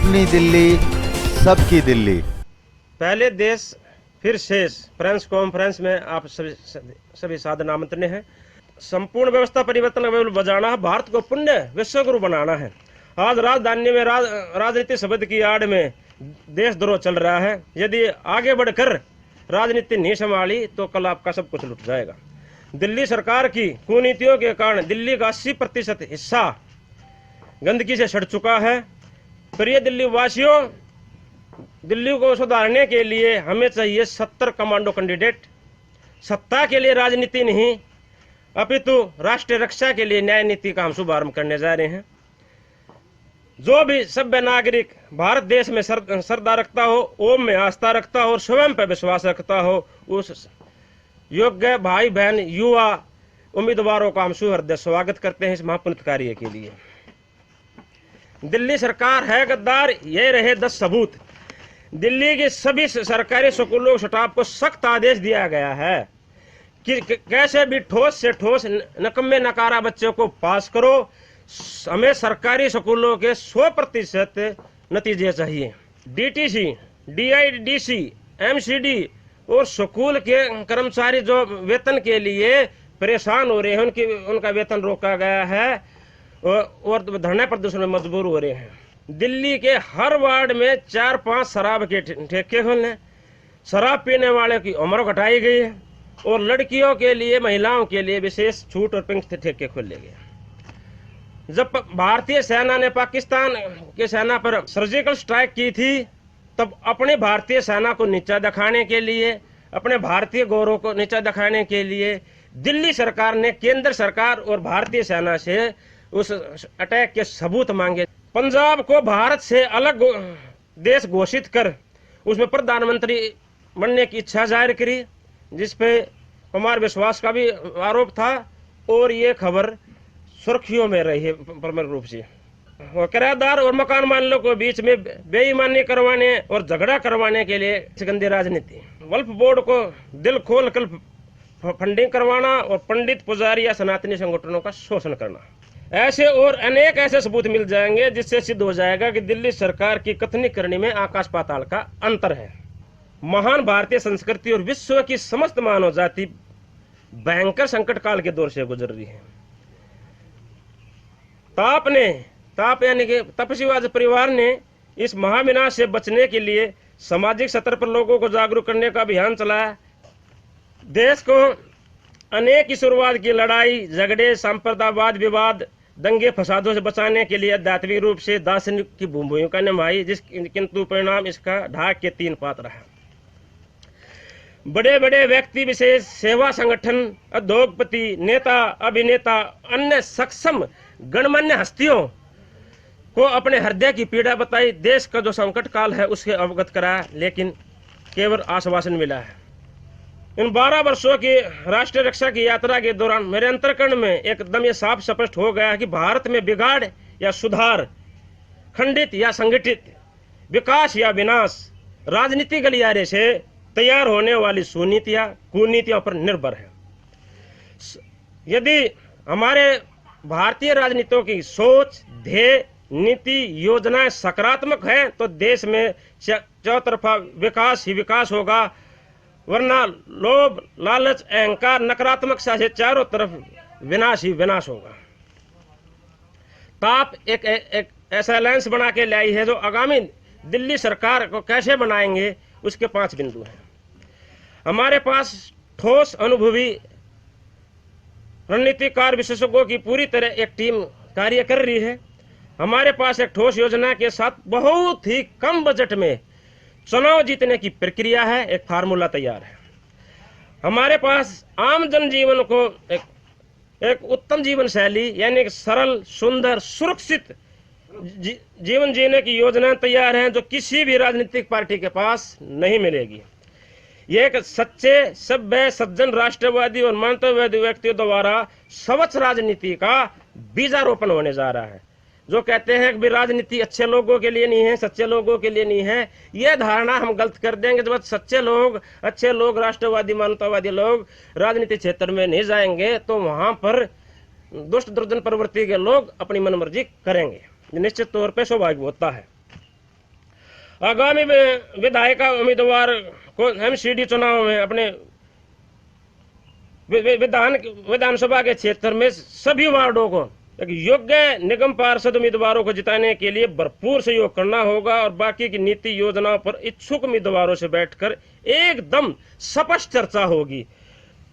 अपनी दिल्ली, सबकी दिल्ली। पहले देश फिर शेष फ्रेंच कॉन्फ्रेंस में आप सभी सादर आमंत्रित हैं। संपूर्ण व्यवस्था परिवर्तन का बजाना है, भारत को पुण्य विश्वगुरु बनाना है। आज राजधानी में राजनीति शब्द की आड़ में देशद्रोह चल रहा है। यदि आगे बढ़कर राजनीति नहीं संभाली तो कल आपका सब कुछ लुट जाएगा। दिल्ली सरकार की कुनीतियों के कारण दिल्ली का 80% हिस्सा गंदगी से सड़ चुका है। प्रिय दिल्ली वासियों, दिल्ली को सुधारने के लिए हमें चाहिए 70 कमांडो कैंडिडेट। सत्ता के लिए राजनीति नहीं, अपितु राष्ट्रीय रक्षा के लिए न्याय नीति का हम शुभारंभ करने जा रहे हैं। जो भी सभ्य नागरिक भारत देश में श्रद्धा रखता हो, ओम में आस्था रखता हो और स्वयं पर विश्वास रखता हो, उस योग्य भाई बहन युवा उम्मीदवारों का हम सुहृदय स्वागत करते हैं इस महापुण्य कार्य के लिए। दिल्ली सरकार है गद्दार, ये रहे 10 सबूत। दिल्ली के सभी सरकारी स्कूलों स्टाफ को सख्त आदेश दिया गया है कि कैसे भी ठोस से ठोस नकम्मे नकारा बच्चों को पास करो। हमें सरकारी स्कूलों के 100% नतीजे चाहिए। डीटीसी, डीआईडीसी, एमसीडी और स्कूल के कर्मचारी जो वेतन के लिए परेशान हो रहे हैं, उनका वेतन रोका गया है और धरने प्रदर्शन में मजबूर हो रहे हैं। दिल्ली के हर वार्ड में 4-5 शराब के ठेके खोलने, शराब पीने वाले की उम्र घटाई गई है और लड़कियों के लिए, महिलाओं के लिए विशेष छूट और पिंक ठेके खोले गए। जब भारतीय सेना ने पाकिस्तान के सेना पर सर्जिकल स्ट्राइक की थी, तब अपने भारतीय सेना को नीचा दिखाने के लिए, अपने भारतीय गौरव को नीचा दिखाने के लिए दिल्ली सरकार ने केंद्र सरकार और भारतीय सेना से उस अटैक के सबूत मांगे। पंजाब को भारत से अलग देश घोषित कर उसमें प्रधानमंत्री बनने की इच्छा जाहिर करी, जिसपे कुमार विश्वास का भी आरोप था और ये खबर सुर्खियों में रही है प्रमुख रूप से। किराएदार और मकान मालिकों के बीच में बेईमानी करवाने और झगड़ा करवाने के लिए गंदी राजनीति। वल्फ बोर्ड को दिल खोल कर फंडिंग करवाना और पंडित पुजारी या सनातनी संगठनों का शोषण करना। ऐसे और अनेक ऐसे सबूत मिल जाएंगे जिससे सिद्ध हो जाएगा कि दिल्ली सरकार की कथनी करनी में आकाश पाताल का अंतर है। महान भारतीय संस्कृति और विश्व की समस्त मानव जाति भयंकर संकट काल के दौर से गुजर रही है। ताप यानी कि तपस्वीवाद परिवार ने इस महाविनाश से बचने के लिए सामाजिक स्तर पर लोगों को जागरूक करने का अभियान चलाया। देश को अनेक ईश्वरवाद की लड़ाई, झगड़े, सांप्रदायवाद, विवाद, दंगे फसादों से बचाने के लिए आध्यात्मिक रूप से दार्शनिक की भूमिका निभाई, किंतु परिणाम इसका ढाक के 3 पात रहा। बड़े बड़े व्यक्ति विशेष, सेवा संगठन, उद्योगपति, नेता, अभिनेता, अन्य सक्षम गणमान्य हस्तियों को अपने हृदय की पीड़ा बताई, देश का जो संकट काल है उसके अवगत कराया, लेकिन केवल आश्वासन मिला है। इन 12 वर्षों की राष्ट्रीय रक्षा की यात्रा के दौरान मेरे अंतर्करण में एकदम ये साफ स्पष्ट हो गया कि भारत में बिगाड़ या सुधार, खंडित या संगठित, विकास या विनाश, राजनीति गलियारे से तैयार होने वाली सुनीतियां, कुनीतियों पर निर्भर है। यदि हमारे भारतीय राजनीतियों की सोच, ध्येय, नीति, योजनाएं सकारात्मक है तो देश में चौतरफा विकास ही विकास होगा, वरना लोभ, लालच, अहंकार, नकारात्मकता से चारों तरफ विनाश ही विनाश होगा। ताप एक ऐसा अलायंस बना के लाई है जो आगामी दिल्ली सरकार को कैसे बनाएंगे उसके 5 बिंदु हैं। हमारे पास ठोस अनुभवी रणनीतिकार विशेषज्ञों की पूरी तरह एक टीम कार्य कर रही है। हमारे पास एक ठोस योजना के साथ बहुत ही कम बजट में चुनाव जीतने की प्रक्रिया है, एक फार्मूला तैयार है। हमारे पास आम जनजीवन को एक उत्तम जीवन शैली यानी सरल, सुंदर, सुरक्षित जीवन जीने की योजनाएं तैयार हैं जो किसी भी राजनीतिक पार्टी के पास नहीं मिलेगी। ये एक सच्चे, सभ्य, सज्जन, राष्ट्रवादी और मानवतावादी व्यक्तियों द्वारा स्वच्छ राजनीति का बीजारोपण होने जा रहा है। जो कहते हैं कि राजनीति अच्छे लोगों के लिए नहीं है, सच्चे लोगों के लिए नहीं है, यह धारणा हम गलत कर देंगे। जब सच्चे लोग, अच्छे लोग, राष्ट्रवादी, मानवतावादी लोग राजनीति क्षेत्र में नहीं जाएंगे तो वहां पर दुष्ट दुर्जन प्रवृत्ति के लोग अपनी मनमर्जी करेंगे, निश्चित तौर पर सौभाग्य होता है। आगामी विधायिका उम्मीदवार को एमसीडी चुनाव में अपने विधानसभा के क्षेत्र में सभी वार्डों को एक योग्य निगम पार्षद उम्मीदवारों को जिताने के लिए भरपूर सहयोग करना होगा और बाकी की नीति योजनाओं पर इच्छुक उम्मीदवारों से बैठकर एकदम स्पष्ट चर्चा होगी।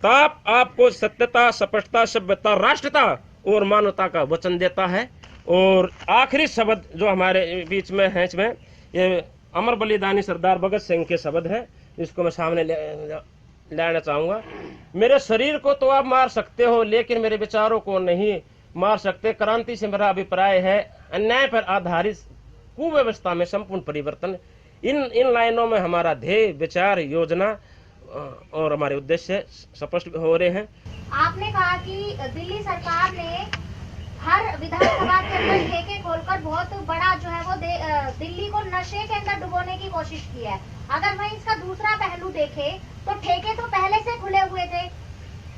तब आपको सत्यता, स्पष्टता, सभ्यता, राष्ट्रता और मानवता का वचन देता है। और आखिरी शब्द जो हमारे बीच में है, इसमें ये अमर बलिदानी सरदार भगत सिंह के शब्द है, इसको मैं सामने लाना चाहूंगा। मेरे शरीर को तो आप मार सकते हो, लेकिन मेरे विचारों को नहीं मार सकते। क्रांति से मेरा अभिप्राय है अन्याय पर आधारित कुव्यवस्था में संपूर्ण परिवर्तन। इन लाइनों में हमारा ध्येय, विचार, योजना और हमारे उद्देश्य स्पष्ट हो रहे हैं। आपने कहा कि दिल्ली सरकार ने हर विधानसभा के अंदर ठेके खोलकर बहुत बड़ा जो है वो दिल्ली को नशे के अंदर डुबोने की कोशिश की है। अगर वहीं इसका दूसरा पहलू देखे तो ठेके तो पहले से खुले हुए थे,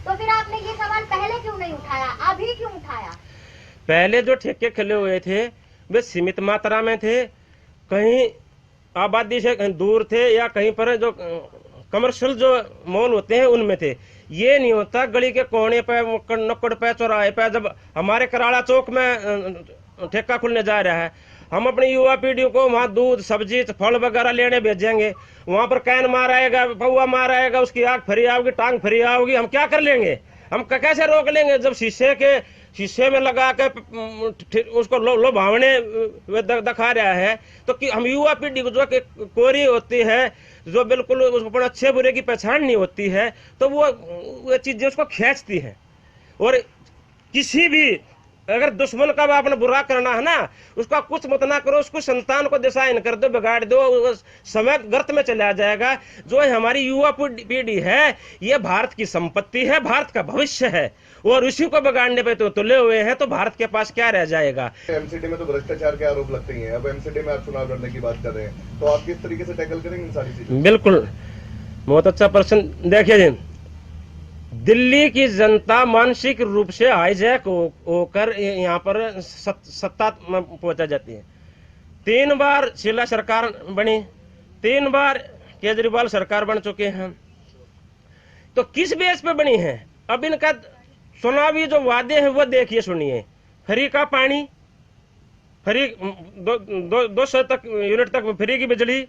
तो फिर आपने ये सवाल पहले क्यों नहीं उठाया, अभी क्यों उठाया? पहले जो ठेके खुले हुए थे वे सीमित मात्रा में थे, कहीं आबादी से कहीं दूर थे या कहीं पर जो कमर्शियल जो मॉल होते हैं उनमें थे। ये नहीं होता गली के कोने पे, नुक्कड़ पे, चौराहे पे। जब हमारे कराड़ा चौक में ठेका खुलने जा रहा है, हम अपनी युवा पीढ़ी को वहाँ दूध, सब्जी, फल वगैरह लेने भेजेंगे, वहाँ पर कैन मार आएगा, पौवा मार आएगा, उसकी आग फरी आओगी, टांग फरी आओगी, हम क्या कर लेंगे? हम कैसे रोक लेंगे? जब शीशे में लगा के उसको लोभावने दिखा रहा है, तो कि हम युवा पीढ़ी को जो कि कोरी होती है, जो बिल्कुल उसको अच्छे बुरे की पहचान नहीं होती है, तो वो चीजें उसको खींचती है। और किसी भी अगर दुश्मन का आपने बुरा करना है ना, उसका कुछ मत ना करो, उसको संतान को दिशाहीन कर दो, बिगाड़ दो, समय गर्त में चला जाएगा। जो हमारी युवा पीढ़ी है, ये भारत की संपत्ति है, भारत का भविष्य है, और उसी को बिगाड़ने पे तो तुले हुए हैं, तो भारत के पास क्या रह जाएगा? एमसीडी में तो भ्रष्टाचार के आरोप लगते ही हैं। अब एमसीडी में आप चुनाव लड़ने की बात कर रहे हैं, तो आप किस तरीके से टैकल करेंगे इन सारी चीजें? बिल्कुल, बहुत अच्छा प्रश्न। देखिए जी, दिल्ली की जनता मानसिक रूप से हाईजैक होकर यहाँ पर सत्ता में पहुंचा जाती है। 3 बार शीला सरकार बनी, 3 बार केजरीवाल सरकार बन चुके हैं, तो किस बेस पे बनी है? अब इनका चुनावी जो वादे हैं वो देखिए, सुनिए। फ्री का पानी, फ्री 200 तक यूनिट तक फ्री की बिजली,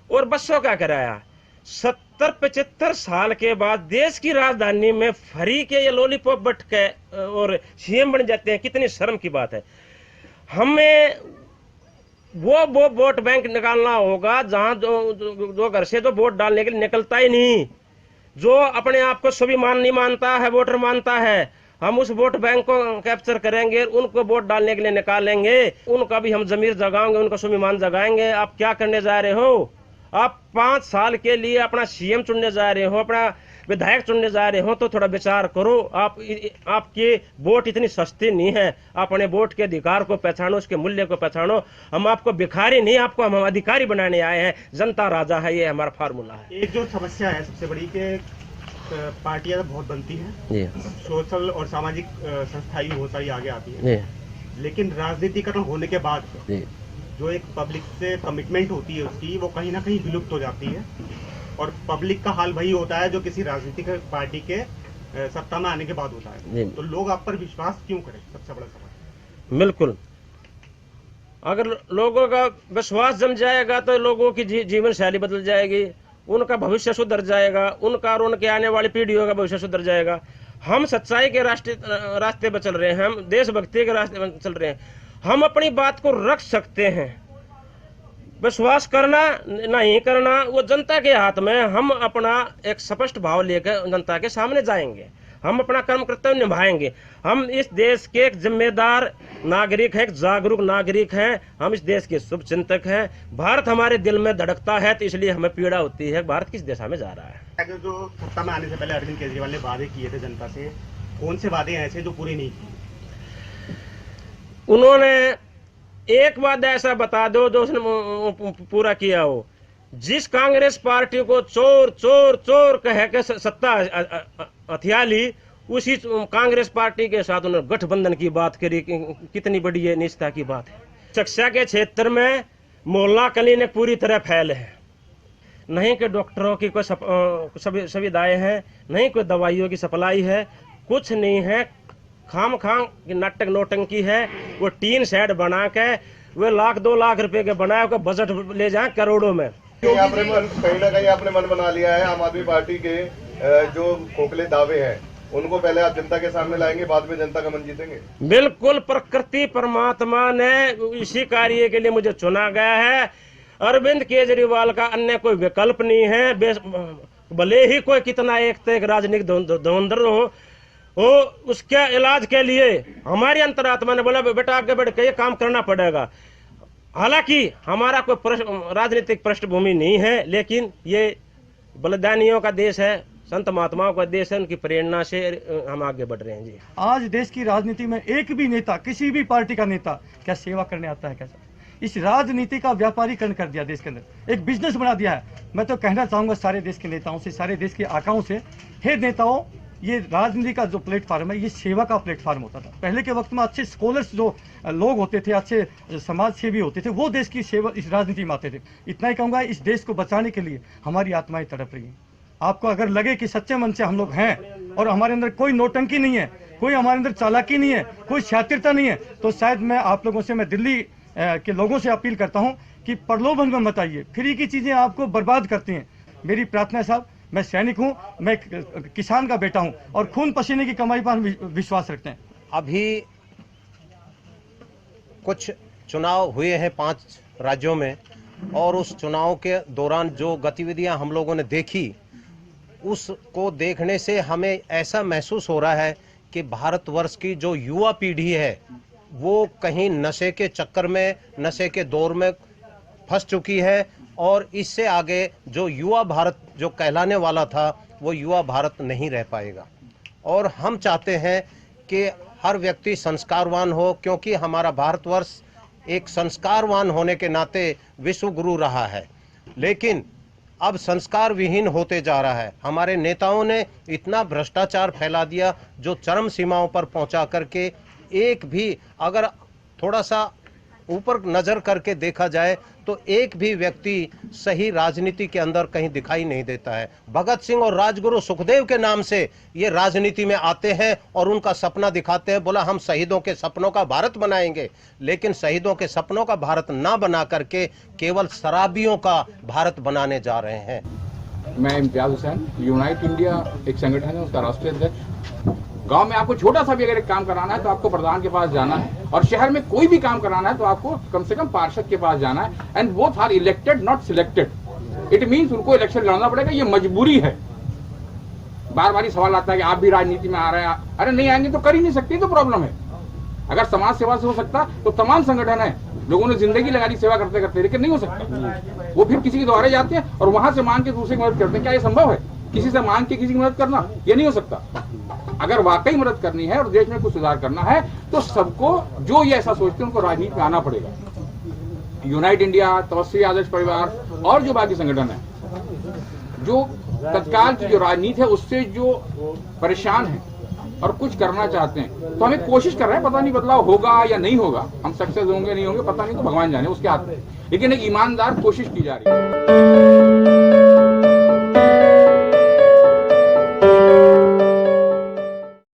और बसों का किराया। 70-75 साल के बाद देश की राजधानी में फ्री के ये लॉलीपॉप बट के और सीएम बन जाते हैं, कितनी शर्म की बात है। हमें वो वोट बैंक निकालना होगा जहां जो घर से जो वोट डालने के लिए निकलता ही नहीं, जो अपने आप को स्वाभिमान नहीं मानता है, वोटर मानता है, हम उस वोट बैंक को कैप्चर करेंगे, उनको वोट डालने के लिए निकालेंगे, उनका भी हम जमीर जगाएंगे, उनका स्वाभिमान जगाएंगे। आप क्या करने जा रहे हो? आप 5 साल के लिए अपना सीएम चुनने जा रहे हो, अपना विधायक चुनने जा रहे हो, तो थोड़ा विचार करो। आपकी वोट इतनी सस्ती नहीं है, अपने वोट के अधिकार को पहचानो, उसके मूल्य को पहचानो। हम आपको भिखारी नहीं, आपको हम अधिकारी बनाने आए हैं। जनता राजा है, ये हमारा फार्मूला है। एक जो समस्या है सबसे बड़ी कि पार्टियां बहुत बनती हैं, सोशल और सामाजिक संस्थाएं बहुत सारी आगे आती है, लेकिन राजनीतिकरण होने के बाद जो एक पब्लिक से कमिटमेंट होती है उसकी, वो कहीं ना कहीं विलुप्त हो जाती है। और पब्लिक का हाल वही होता है जो किसी राजनीतिक पार्टी के सत्ता में आने के बाद होता है। तो लोग आप पर विश्वास क्यों करें, सबसे बड़ा सवाल। बिल्कुल, अगर लोगों का विश्वास जम जाएगा तो लोगों की जीवन शैली बदल जाएगी, उनका भविष्य सुधर जाएगा, उनका और उनके आने वाली पीढ़ियों का भविष्य सुधर जाएगा। हम सच्चाई के रास्ते पर चल रहे हैं, हम देशभक्ति के रास्ते पर चल रहे हैं, हम अपनी बात को रख सकते हैं। विश्वास करना नहीं करना वो जनता के हाथ में। हम अपना एक स्पष्ट भाव लेकर जनता के सामने जाएंगे, हम अपना कर्म कर्तव्य निभाएंगे। हम इस देश के एक जिम्मेदार नागरिक हैं, एक जागरूक नागरिक हैं, हम इस देश के शुभ चिंतक हैं। भारत हमारे दिल में धड़कता है, तो इसलिए हमें पीड़ा होती है भारत किस दिशा में जा रहा है। जो सत्ता में आने से पहले अरविंद केजरीवाल ने वादे किए थे जनता से, कौन से वादे ऐसे जो पूरे नहीं किए? उन्होंने एक वादा ऐसा बता दो जो उसने पूरा किया हो। जिस कांग्रेस पार्टी को चोर चोर चोर कह के सत्ता हथिया ली, उसी कांग्रेस पार्टी के साथ उन्होंने गठबंधन की बात करी। कितनी बड़ी ये निष्ठा की बात है। शिक्षा के क्षेत्र में मोहल्ला क्लिनिक पूरी तरह फैल है, नहीं कि डॉक्टरों की कोई सुविधाएं हैं, नहीं कोई दवाइयों की सप्लाई है, कुछ नहीं है। खाम की नाटक नोटंकी है। वो टीन शेड बना के वो 1-2 लाख रुपए के बनाए हुए बजट ले जाए करोड़ों में। कहीं ना कहीं आपने मन बना लिया है आम आदमी पार्टी के जो खोखले दावे हैं उनको पहले आप जनता के सामने लाएंगे, बाद में जनता का मन जीतेंगे। बिल्कुल, प्रकृति परमात्मा ने इसी कार्य के लिए मुझे चुना गया है। अरविंद केजरीवाल का अन्य कोई विकल्प नहीं है। भले ही कोई कितना एक राजनीतिक धुंधर हो, उसके इलाज के लिए हमारी अंतरात्मा ने बोला बेटा आगे बढ़ के ये काम करना पड़ेगा। हालांकि हमारा कोई राजनीतिक पृष्ठभूमि नहीं है, लेकिन ये बलिदानियों का देश है, संत महात्माओं का देश है, उनकी प्रेरणा से हम आगे बढ़ रहे हैं जी। आज देश की राजनीति में एक भी नेता, किसी भी पार्टी का नेता क्या सेवा करने आता है? कैसा इस राजनीति का व्यापारीकरण कर दिया, देश के अंदर एक बिजनेस बना दिया है। मैं तो कहना चाहूंगा सारे देश के नेताओं से, सारे देश के आकाओं से, हे नेताओं, ये राजनीति का जो प्लेटफार्म है ये सेवा का प्लेटफार्म होता था। पहले के वक्त में अच्छे स्कॉलर्स जो लोग होते थे, अच्छे समाज सेवी होते थे, वो देश की सेवा इस राजनीति में आते थे। इतना ही कहूँगा, इस देश को बचाने के लिए हमारी आत्माएं तड़प रही हैं। आपको अगर लगे कि सच्चे मन से हम लोग हैं और हमारे अंदर कोई नौटंकी नहीं है, कोई हमारे अंदर चालाकी नहीं है, कोई शातिरता नहीं है, तो शायद मैं आप लोगों से, मैं दिल्ली के लोगों से अपील करता हूं कि प्रलोभन में मत आइए। फ्री की चीजें आपको बर्बाद करती हैं। मेरी प्रार्थना है साहब, मैं सैनिक हूं, मैं किसान का बेटा हूं और खून पसीने की कमाई पर विश्वास रखते हैं। अभी कुछ चुनाव हुए हैं 5 राज्यों में, और उस चुनाव के दौरान जो गतिविधियां हम लोगों ने देखी, उसको देखने से हमें ऐसा महसूस हो रहा है कि भारतवर्ष की जो युवा पीढ़ी है वो कहीं नशे के चक्कर में, नशे के दौर में फंस चुकी है, और इससे आगे जो युवा भारत जो कहलाने वाला था वो युवा भारत नहीं रह पाएगा। और हम चाहते हैं कि हर व्यक्ति संस्कारवान हो, क्योंकि हमारा भारतवर्ष एक संस्कारवान होने के नाते विश्व गुरु रहा है, लेकिन अब संस्कार विहीन होते जा रहा है। हमारे नेताओं ने इतना भ्रष्टाचार फैला दिया जो चरम सीमाओं पर पहुंचा करके, एक भी अगर थोड़ा सा ऊपर नजर करके देखा जाए तो एक भी व्यक्ति सही राजनीति के अंदर कहीं दिखाई नहीं देता है। भगत सिंह और राजगुरु सुखदेव के नाम से ये राजनीति में आते हैं और उनका सपना दिखाते हैं, बोला हम शहीदों के सपनों का भारत बनाएंगे, लेकिन शहीदों के सपनों का भारत ना बना करके केवल शराबियों का भारत बनाने जा रहे हैं। मैं इम्तियाज हुसैन, यूनाइट इंडिया एक संगठन है, उसका राष्ट्रीय अध्यक्ष। गांव में आपको छोटा सा भी अगर एक काम कराना है तो आपको प्रधान के पास जाना है, और शहर में कोई भी काम कराना है तो आपको कम से कम पार्षद के पास जाना है। And both are elected not selected. It means उनको इलेक्शन लड़ना पड़ेगा, ये मजबूरी है। बार बार सवाल आता है कि आप भी राजनीति में आ रहे हैं, अरे नहीं आएंगे तो कर ही नहीं सकते, तो प्रॉब्लम है। अगर समाज सेवा से हो सकता तो तमाम संगठन है, लोगों ने जिंदगी लगा दी सेवा करते करते, लेकिन नहीं हो सकता। वो फिर किसी के द्वारे जाते हैं और वहां से मांग के दूसरे की मदद करते हैं। क्या ये संभव है? किसी से मांग के किसी की मदद करना, ये नहीं हो सकता। अगर वाकई मदद करनी है और देश में कुछ सुधार करना है तो सबको, जो ये ऐसा सोचते हैं, उनको राजनीति में आना पड़ेगा। यूनाइट इंडिया, तपस्वी आदर्श परिवार और जो बाकी संगठन है, जो तत्काल की जो राजनीति है उससे जो परेशान है और कुछ करना चाहते हैं, तो हमें कोशिश कर रहे हैं। पता नहीं बदलाव होगा या नहीं होगा, हम सक्सेस होंगे नहीं होंगे पता नहीं, तो भगवान जाने, उसके हाथ में, लेकिन एक ईमानदार कोशिश की जा रही है।